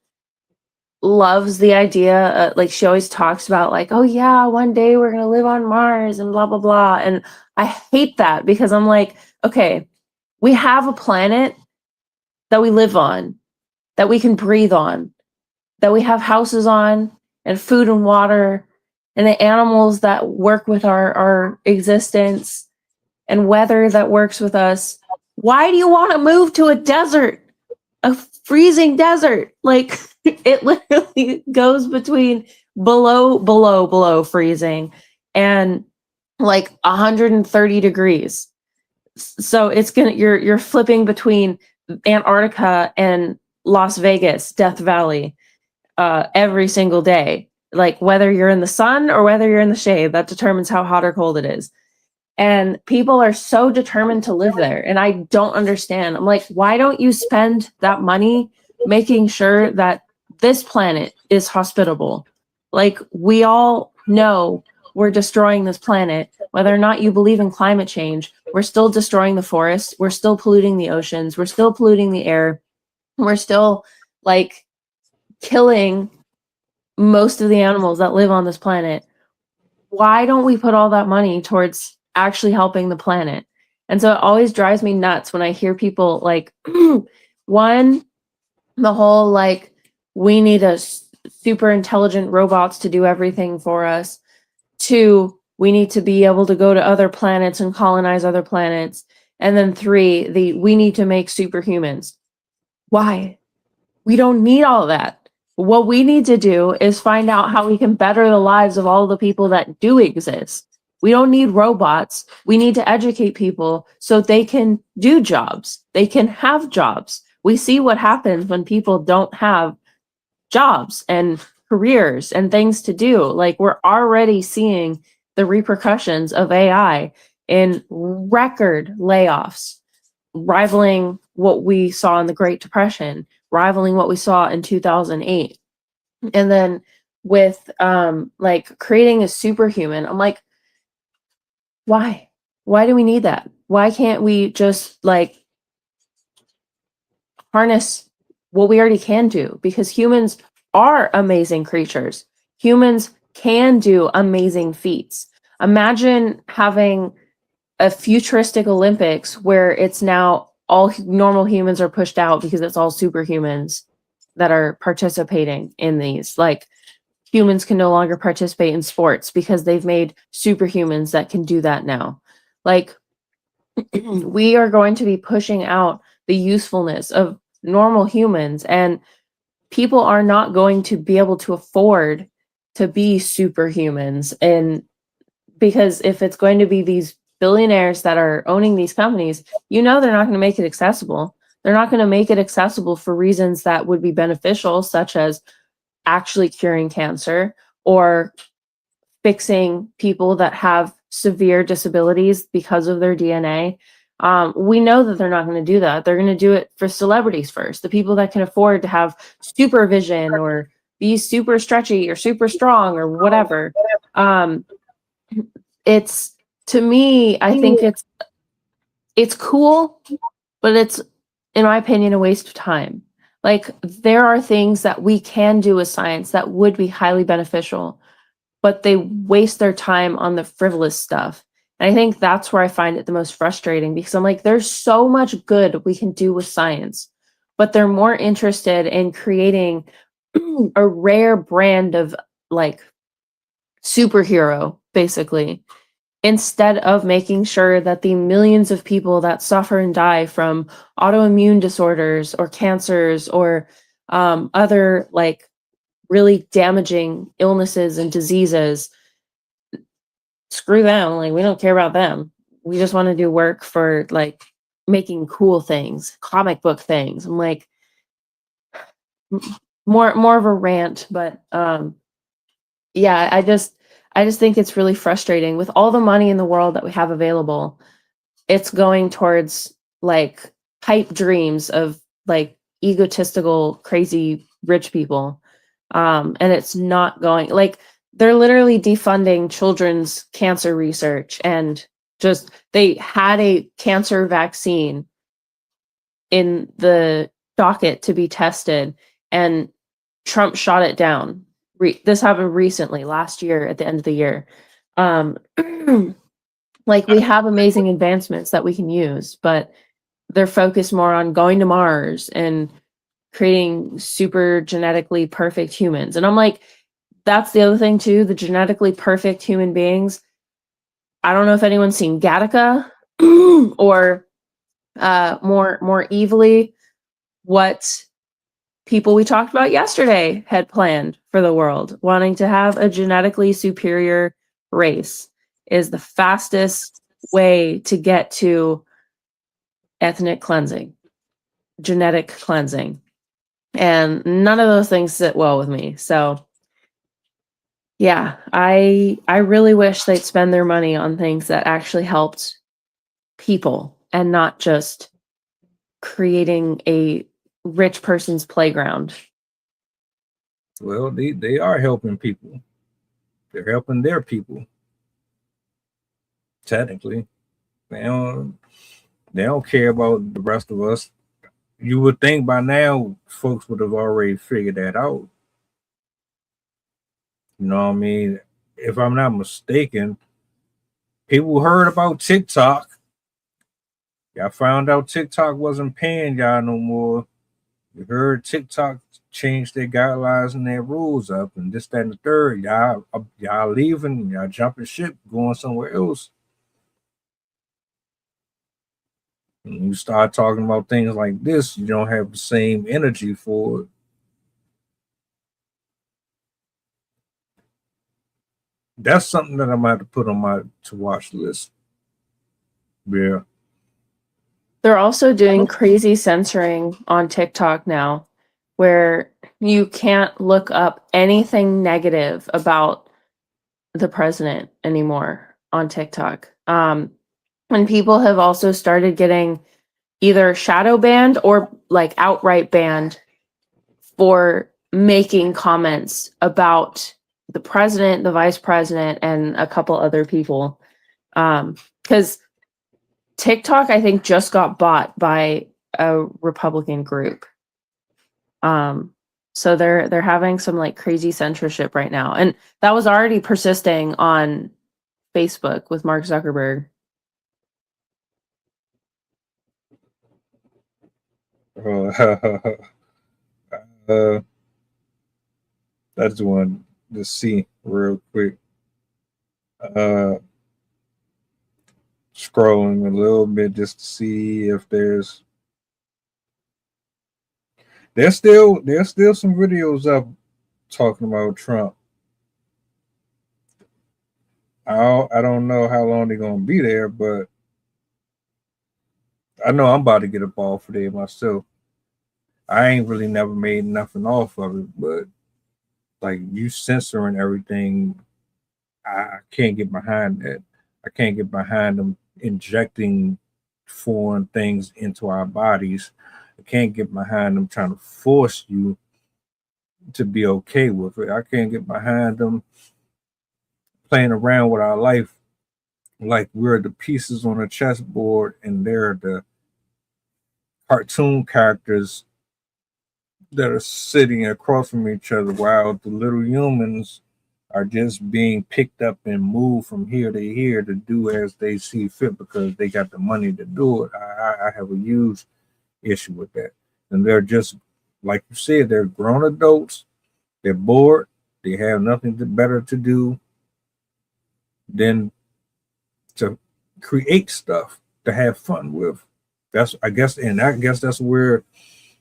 loves the idea, like, she always talks about, like, oh yeah, one day we're gonna live on Mars and blah blah blah. And I hate that, because I'm like, okay, we have a planet that we live on, that we can breathe on, that we have houses on, and food and water, and the animals that work with our existence, and weather that works with us. Why do you want to move to a desert? A freezing desert? Like, it literally goes between below freezing and like 130 degrees. So it's you're flipping between Antarctica and Las Vegas, Death Valley, every single day. like whether you're in the sun or whether you're in the shade, that determines how hot or cold it is. And people are so determined to live there. And I don't understand. I'm like, why don't you spend that money making sure that this planet is hospitable? Like, we all know we're destroying this planet. Whether or not you believe in climate change, we're still destroying the forests. We're still polluting the oceans. We're still polluting the air. We're still like killing most of the animals that live on this planet. Why don't we put all that money towards actually helping the planet? And so it always drives me nuts when I hear people like, one, the whole like, we need a super intelligent robots to do everything for us. Two, we need to be able to go to other planets and colonize other planets. And then three, we need to make superhumans. Why? We don't need all that. What we need to do is find out how we can better the lives of all the people that do exist. We don't need robots. We need to educate people so they can do jobs. They can have jobs. We see what happens when people don't have jobs and careers and things to do. Like, we're already seeing the repercussions of AI in record layoffs, rivaling what we saw in the Great Depression, rivaling what we saw in 2008. And then with like creating a superhuman, I'm like, why? Why do we need that? Why can't we just like harness what we already can do? Because humans are amazing creatures. Humans can do amazing feats. Imagine having a futuristic Olympics where it's now all normal humans are pushed out because it's all superhumans that are participating in these. Like, humans can no longer participate in sports because they've made superhumans that can do that now. Like, we are going to be pushing out the usefulness of normal humans, and people are not going to be able to afford to be superhumans. And because if it's going to be these billionaires that are owning these companies, they're not going to make it accessible. They're not going to make it accessible for reasons that would be beneficial, such as actually curing cancer or fixing people that have severe disabilities because of their DNA. We know that they're not going to do that. They're going to do it for celebrities first, the people that can afford to have supervision or be super stretchy or super strong or whatever. It's, to me, I think it's cool, but it's, in my opinion, a waste of time. Like, there are things that we can do with science that would be highly beneficial, but they waste their time on the frivolous stuff. And I think that's where I find it the most frustrating, because I'm like, there's so much good we can do with science, but they're more interested in creating a rare brand of like superhero, basically, instead of making sure that the millions of people that suffer and die from autoimmune disorders or cancers or other like really damaging illnesses and diseases, screw them. Like, we don't care about them. We just want to do work for like making cool things, comic book things. I'm like, more of a rant, but yeah, I just think it's really frustrating with all the money in the world that we have available. It's going towards like pipe dreams of like egotistical, crazy rich people. And it's not going, like, they're literally defunding children's cancer research, and just, they had a cancer vaccine in the docket to be tested, and Trump shot it down. This happened recently, last year, at the end of the year. Like, we have amazing advancements that we can use, but they're focused more on going to Mars and creating super genetically perfect humans. And I'm like, that's the other thing too, the genetically perfect human beings. I don't know if anyone's seen Gattaca or more evilly, what people we talked about yesterday had planned for the world, wanting to have a genetically superior race is the fastest way to get to ethnic cleansing, genetic cleansing. And none of those things sit well with me. So Yeah, I really wish they'd spend their money on things that actually helped people and not just creating a rich person's playground.
Well, they are helping people. They're helping their people. Technically, they don't care about the rest of us. You would think by now folks would have already figured that out. You know what I mean? If I'm not mistaken, people heard about TikTok. Y'all found out TikTok wasn't paying y'all no more. You heard TikTok changed their guidelines and their rules up, and this, that, and the third. Y'all leaving, y'all jumping ship, going somewhere else. When you start talking about things like this, you don't have the same energy for it. That's something that I'm going to have to put on my to watch list. Yeah.
They're also doing crazy censoring on TikTok now, where you can't look up anything negative about the president anymore on TikTok. And people have also started getting either shadow banned or like outright banned for making comments about the president, the vice president, and a couple other people. Because TikTok, I think, just got bought by a Republican group. So they're having some like crazy censorship right now, and that was already persisting on Facebook with Mark Zuckerberg.
uh, that's one to see real quick. Scrolling a little bit just to see if there's still some videos up talking about Trump. I don't know how long they're gonna be there, but I know I'm about to get a ball for there myself. I ain't really never made nothing off of it, but like you censoring everything, I can't get behind that. I can't get behind them injecting foreign things into our bodies. I can't get behind them trying to force you to be okay with it. I can't get behind them playing around with our life like we're the pieces on a chessboard and they're the cartoon characters that are sitting across from each other while the little humans are just being picked up and moved from here to here to do as they see fit because they got the money to do it. I have a huge issue with that. And they're just, like you said, they're grown adults. They're bored. They have nothing better to do than to create stuff to have fun with. I guess that's where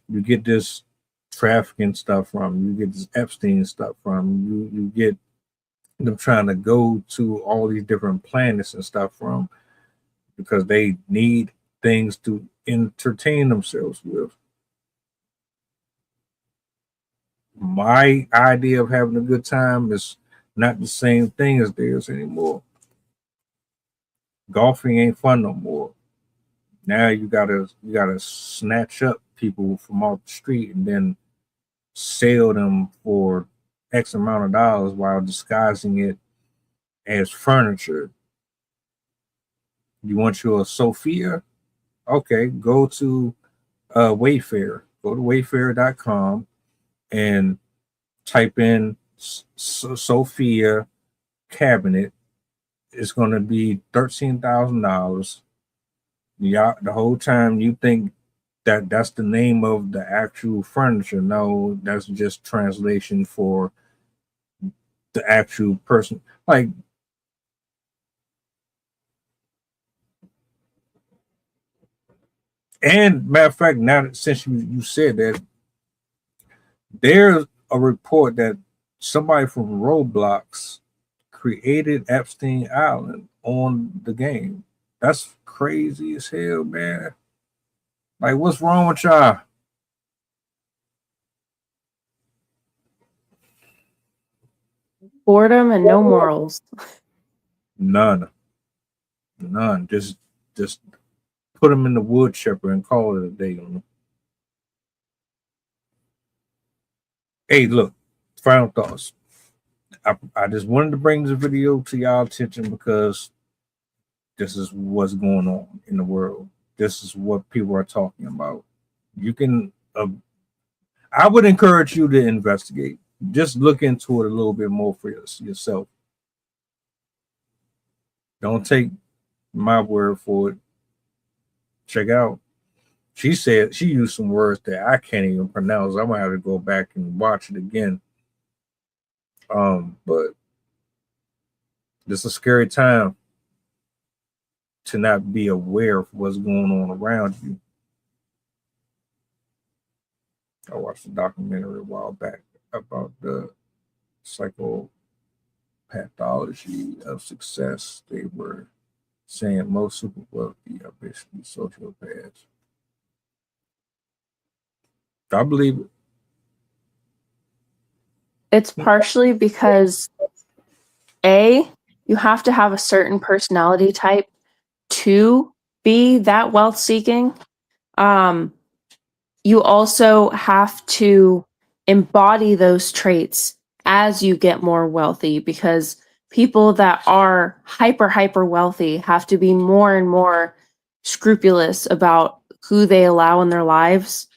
you get this trafficking stuff from. You get this Epstein stuff from. You get them trying to go to all these different planets and stuff from because they need things to entertain themselves with. My idea of having a good time is not the same thing as theirs anymore. Golfing ain't fun no more. Now you gotta snatch up people from off the street and then sell them for X amount of dollars while disguising it as furniture. You want your Sophia? Okay, go to Wayfair. Go to wayfair.com and type in Sophia cabinet. It's going to be $13,000. Yeah, the whole time you think that's the name of the actual furniture. No, that's just translation for the actual person. Like, and matter of fact, now that since you said that, there's a report that somebody from Roblox created Epstein Island on the game. That's crazy as hell, man. Like, what's wrong with y'all?
boredom and no morals.
None. Just put them in the wood chipper and call it a day on them. Hey, look, final thoughts. I just wanted to bring this video to y'all attention because this is what's going on in the world. This is what people are talking about. You can, I would encourage you to investigate. Just look into it a little bit more for yourself. Don't take my word for it. Check out. She said she used some words that I can't even pronounce. I'm gonna have to go back and watch it again. But it's a scary time to not be aware of what's going on around you. I watched a documentary a while back about the psychopathology of success. They were saying most super wealthy are basically sociopaths. I believe it.
It's partially because you have to have a certain personality type to be that wealth seeking. You also have to embody those traits as you get more wealthy, because people that are hyper wealthy have to be more and more scrupulous about who they allow in their lives.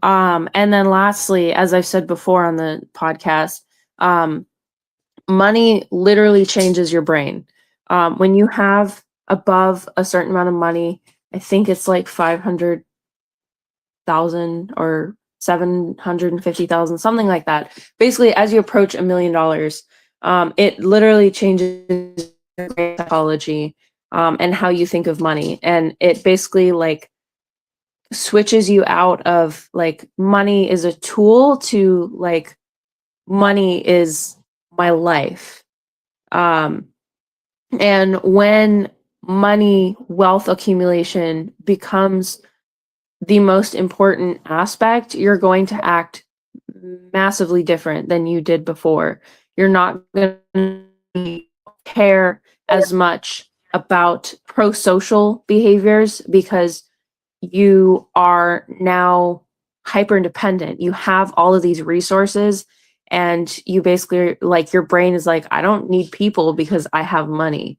And then lastly, as I've said before on the podcast, money literally changes your brain. When you have above a certain amount of money, I think it's like 500,000 or 750,000, something like that. Basically, as you approach $1 million, it literally changes your brain psychology and how you think of money. And it basically like switches you out of like money is a tool to like money is my life. And when money, wealth accumulation becomes the most important aspect, you're going to act massively different than you did before. You're not going to care as much about pro-social behaviors because you are now hyper independent. You have all of these resources and you basically like your brain is like, I don't need people because I have money.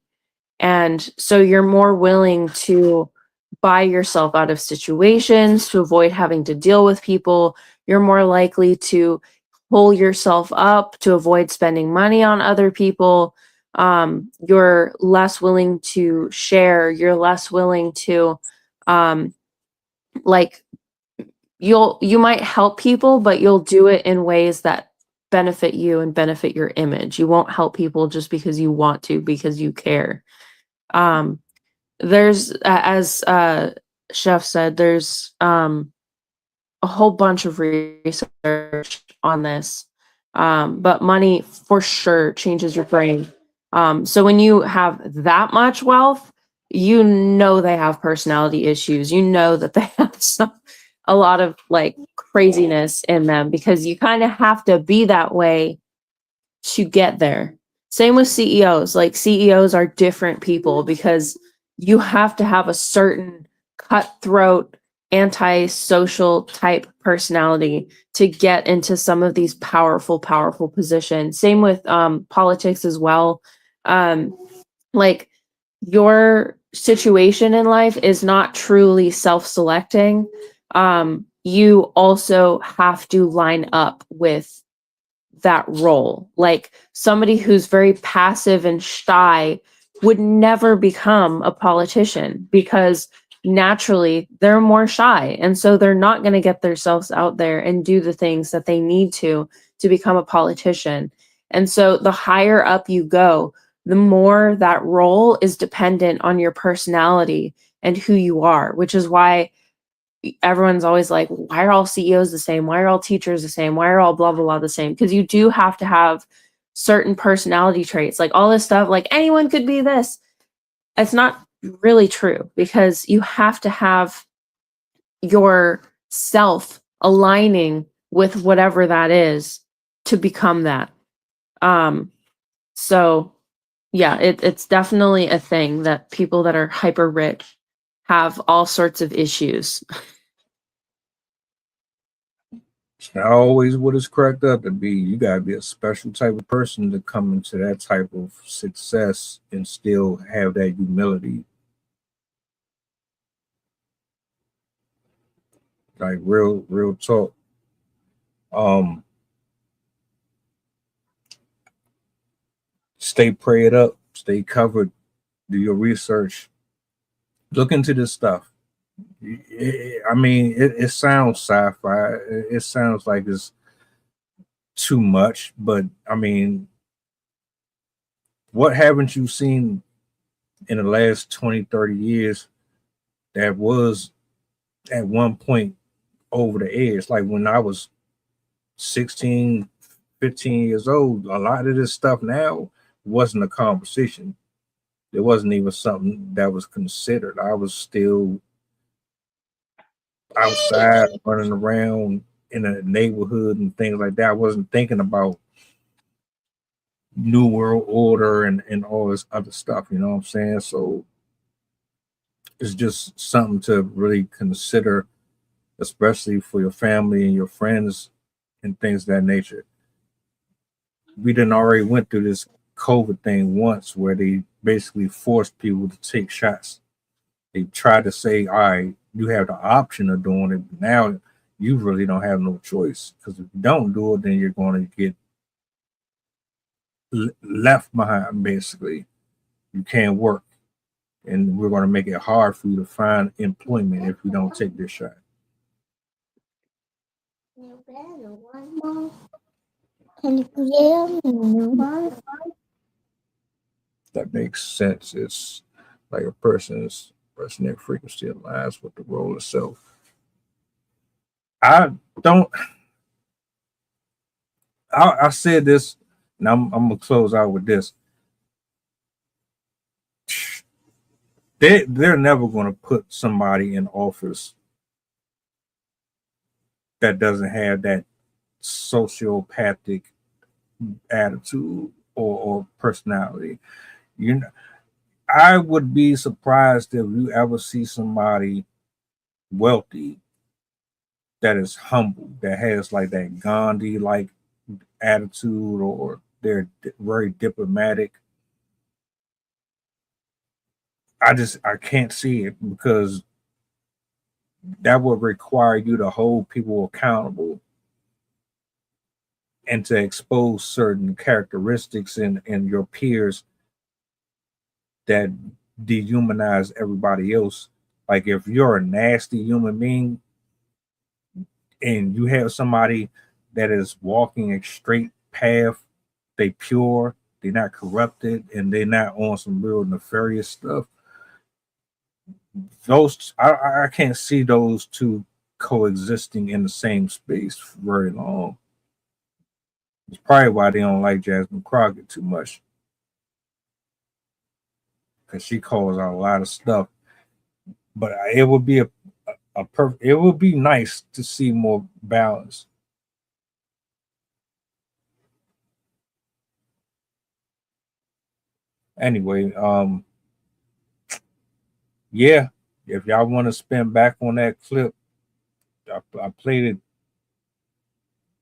And so you're more willing to buy yourself out of situations to avoid having to deal with people. You're more likely to pull yourself up to avoid spending money on other people. You're less willing to share. You're less willing to like you might help people, but you'll do it in ways that benefit you and benefit your image. You won't help people just because you want to, because you care. There's as Chef said, there's a whole bunch of research on this, but money for sure changes your brain. So when you have that much wealth, you know they have personality issues. You know that they have a lot of like craziness in them because you kind of have to be that way to get there. Same with CEOs. Like CEOs are different people because you have to have a certain cutthroat, anti-social type personality to get into some of these powerful positions. Same with politics as well. Like your situation in life is not truly self-selecting. You also have to line up with that role. Like somebody who's very passive and shy would never become a politician because naturally they're more shy. And so they're not going to get themselves out there and do the things that they need to become a politician. And so the higher up you go, the more that role is dependent on your personality and who you are, which is why everyone's always like, why are all CEOs the same? Why are all teachers the same? Why are all blah, blah, blah the same? Because you do have to have certain personality traits, like all this stuff, like anyone could be this. It's not really true because you have to have yourself aligning with whatever that is to become that. So yeah, it's definitely a thing that people that are hyper rich have all sorts of issues.
It's not always what it's cracked up to be. You gotta be a special type of person to come into that type of success and still have that humility. Like real talk. Um, stay prayed up, stay covered, do your research, look into this stuff. I mean, it sounds sci-fi. It sounds like it's too much, but I mean, what haven't you seen in the last 20, 30 years that was at one point over the edge? Like when I was 16, 15 years old, a lot of this stuff now wasn't a conversation. It wasn't even something that was considered. I was still outside running around in a neighborhood and things like that. I wasn't thinking about New World Order and all this other stuff, you know what I'm saying? So it's just something to really consider, especially for your family and your friends and things of that nature. We didn't already went through this COVID thing once where they basically forced people to take shots. They tried to say, all right, you have the option of doing it, but now you really don't have no choice, because if you don't do it, then you're going to get left behind. Basically, you can't work, and we're going to make it hard for you to find employment if you don't take this shot. That makes sense. It's like a person's resonant frequency aligns with the role itself. I don't. I said this, and I'm gonna close out with this. They're never gonna put somebody in office that doesn't have that sociopathic attitude or personality. You know, I would be surprised if you ever see somebody wealthy that is humble, that has like that Gandhi like attitude, or they're very diplomatic. I can't see it, because that would require you to hold people accountable and to expose certain characteristics in your peers that dehumanize everybody else. Like if you're a nasty human being and you have somebody that is walking a straight path, they pure, they're not corrupted, and they're not on some real nefarious stuff. Those I can't see those two coexisting in the same space for very long. It's probably why they don't like Jasmine Crockett too much, because she calls out a lot of stuff. But it would be it would be nice to see more balance. Anyway, yeah, if y'all want to spin back on that clip, I played it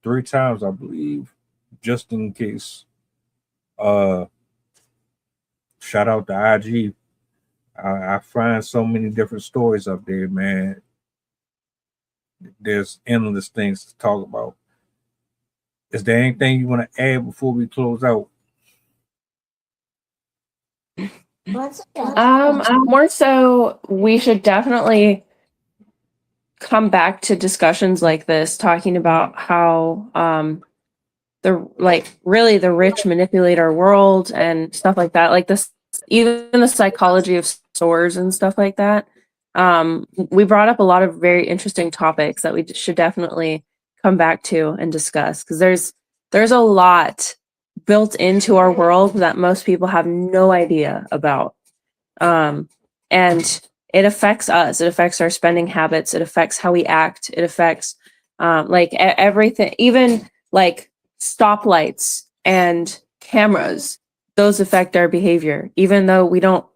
3 times, I believe, just in case. Shout out to IG. I find so many different stories up there, man. There's endless things to talk about. Is there anything you want to add before we close out?
More so, we should definitely come back to discussions like this, talking about how the rich manipulate our world and stuff like that. Like this, even the psychology of stores and stuff like that. We brought up a lot of very interesting topics that we should definitely come back to and discuss, because there's a lot built into our world that most people have no idea about. And it affects us. It affects our spending habits. It affects how we act. It affects everything, even like stoplights and cameras. those affect our behavior, even though we don't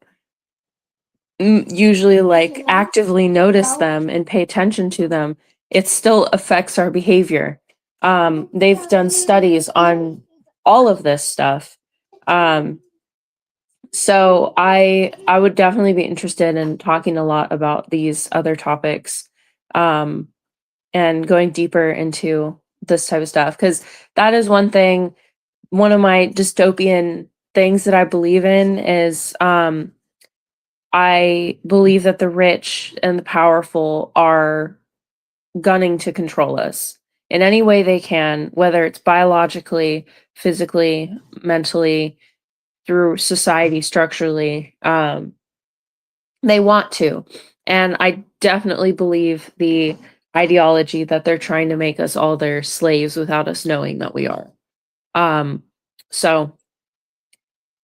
usually like actively notice them and pay attention to them. It still affects our behavior. They've done studies on all of this stuff. So I would definitely be interested in talking a lot about these other topics, and going deeper into this type of stuff, because that is one thing. One of my dystopian things that I believe in is I believe that the rich and the powerful are gunning to control us in any way they can, whether it's biologically, physically, mentally, through society structurally. They want to. And I definitely believe the ideology that they're trying to make us all their slaves without us knowing that we are. So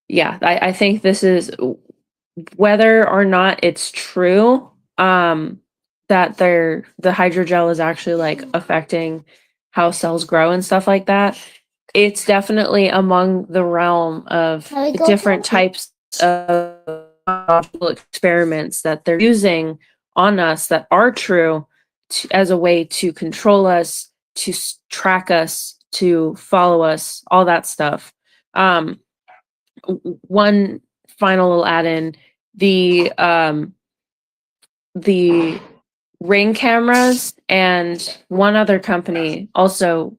yeah, I think this is, whether or not it's true, that the hydrogel is actually like affecting how cells grow and stuff like that. It's definitely among the realm of different types of experiments that they're using on us that are true as a way to control us, to track us, to follow us, all that stuff. One final little add-in, the Ring cameras and one other company, also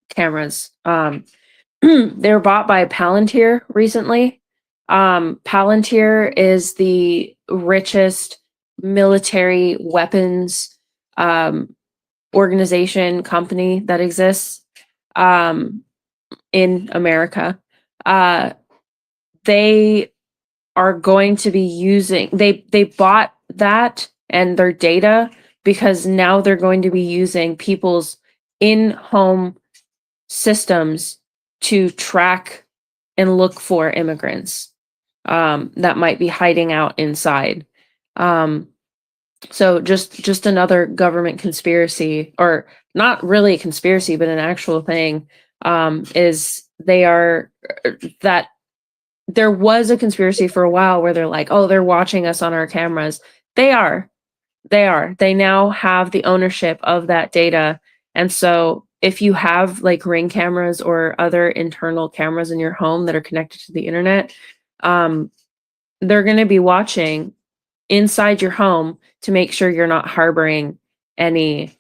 cameras, they were bought by Palantir recently. Palantir is the richest military weapons organization company that exists in America. They are going to be using, they bought that and their data because now they're going to be using people's in-home systems to track and look for immigrants that might be hiding out inside. So just another government conspiracy, or not really a conspiracy, but an actual thing, is that there was a conspiracy for a while where they're like, oh, they're watching us on our cameras. They are. They now have the ownership of that data. And so if you have like Ring cameras or other internal cameras in your home that are connected to the internet, they're going to be watching inside your home to make sure you're not harboring any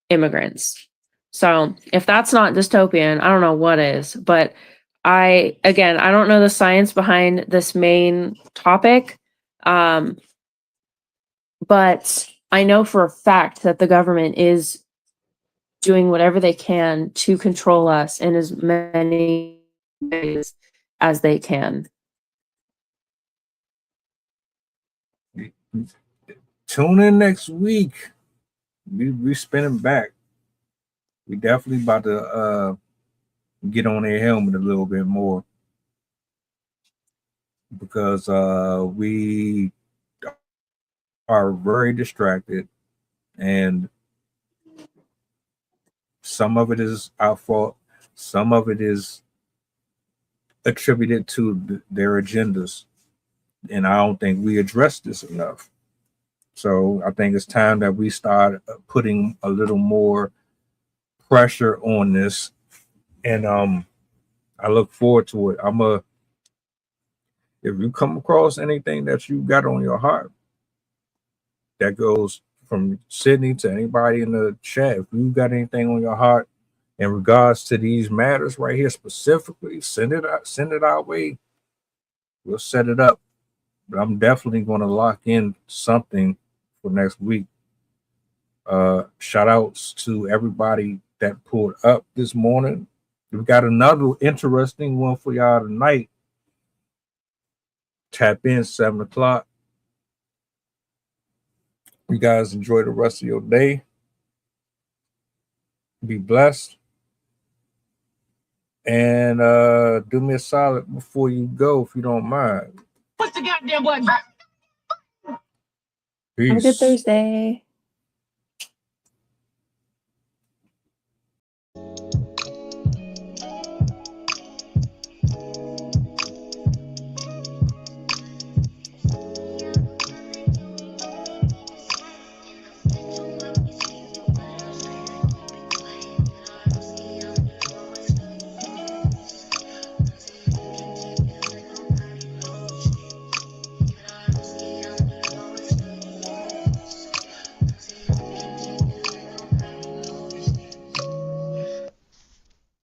immigrants. So if that's not dystopian, I don't know what is. But I don't know the science behind this main topic, but I know for a fact that the government is doing whatever they can to control us in as many ways as they can.
Tune in next week. We spinning back. We definitely about to get on their helmet a little bit more, because we are very distracted, and some of it is our fault, some of it is attributed to their agendas, and I don't think we address this enough. So I think it's time that we start putting a little more pressure on this, and I look forward to it. If you come across anything that you got on your heart, that goes from Sydney to anybody in the chat, if you got anything on your heart in regards to these matters right here specifically, send it our way. We'll set it up. But I'm definitely going to lock in something for next week. Shout outs to everybody that pulled up this morning. We've got another interesting one for y'all tonight. Tap in 7 o'clock. You guys enjoy the rest of your day. Be blessed. And do me a solid before you go, if you don't mind.
What's the goddamn button?
Peace.
Have a good Thursday.